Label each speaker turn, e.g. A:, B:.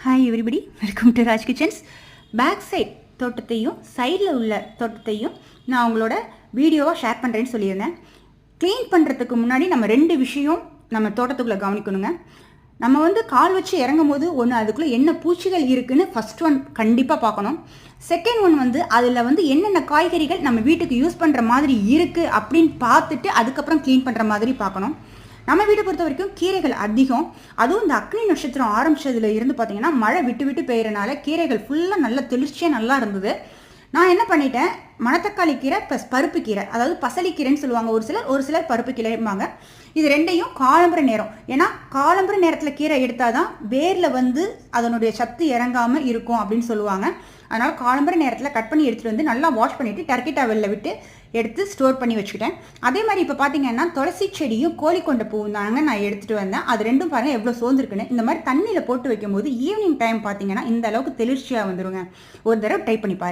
A: Hi everybody, welcome to Raj kitchens. Back side தோட்டத்தையும் சைடில் உள்ள தோட்டத்தையும் நான் உங்களோட வீடியோவாக ஷேர் பண்ணுறேன்னு சொல்லியிருந்தேன். க்ளீன் பண்ணுறதுக்கு முன்னாடி நம்ம 2 விஷயம் நம்ம தோட்டத்துக்குள்ளே கவனிக்கணுங்க. நம்ம கால் வச்சு இறங்கும் போது ஒன்று அதுக்குள்ளே என்ன பூச்சிகள் இருக்குன்னு ஃபஸ்ட் ஒன் கண்டிப்பாக பார்க்கணும். செகண்ட் ஒன் அதில் என்னென்ன காய்கறிகள் நம்ம வீட்டுக்கு யூஸ் பண்ணுற மாதிரி இருக்குது அப்படின்னு பார்த்துட்டு அதுக்கப்புறம் க்ளீன் பண்ணுற மாதிரி பார்க்கணும். நம்ம வீட்டை பொறுத்த வரைக்கும் கீரைகள் அதிகம். அதுவும் இந்த அக்னி நட்சத்திரம் ஆரம்பிச்சதுல இருந்து பார்த்தீங்கன்னா மழை விட்டு விட்டு பெய்யறனால கீரைகள் ஃபுல்லாக நல்லா தெளிச்சியாக நல்லா இருந்தது. நான் என்ன பண்ணிட்டேன், மணத்தக்காளி கீரை ப்ளஸ் பருப்பு கீரை, அதாவது பசலிக்கீரைன்னு சொல்லுவாங்க ஒரு சிலர் பருப்பு கீரைம்பாங்க. இது ரெண்டையும் காலம்புற நேரம், ஏன்னா காலம்புற நேரத்தில் கீரை எடுத்தால் தான் வேரில் அதனுடைய சத்து இறங்காமல் இருக்கும் அப்படின்னு சொல்லுவாங்க. அதனால் காலம்புற நேரத்தில் கட் பண்ணி எடுத்துகிட்டு நல்லா வாஷ் பண்ணிவிட்டு டர்க்கி டவலில் விட்டு எடுத்து ஸ்டோர் பண்ணி வச்சுக்கிட்டேன். அதே மாதிரி இப்போ பார்த்தீங்கன்னா துளசி செடியும் கோழிக்கொண்ட பூவும் தாங்க நான் எடுத்துகிட்டு வந்தேன். அது ரெண்டும் பாருங்கள் எவ்வளோ சோர்ந்துருக்குன்னு. இந்த மாதிரி தண்ணியில் போட்டு வைக்கும்போது ஈவினிங் டைம் பார்த்தீங்கன்னா இந்த அளவுக்கு தெளிர்ச்சியாக வந்துடுங்க. ஒரு தடவை ட்ரை பண்ணி பாருங்கள்.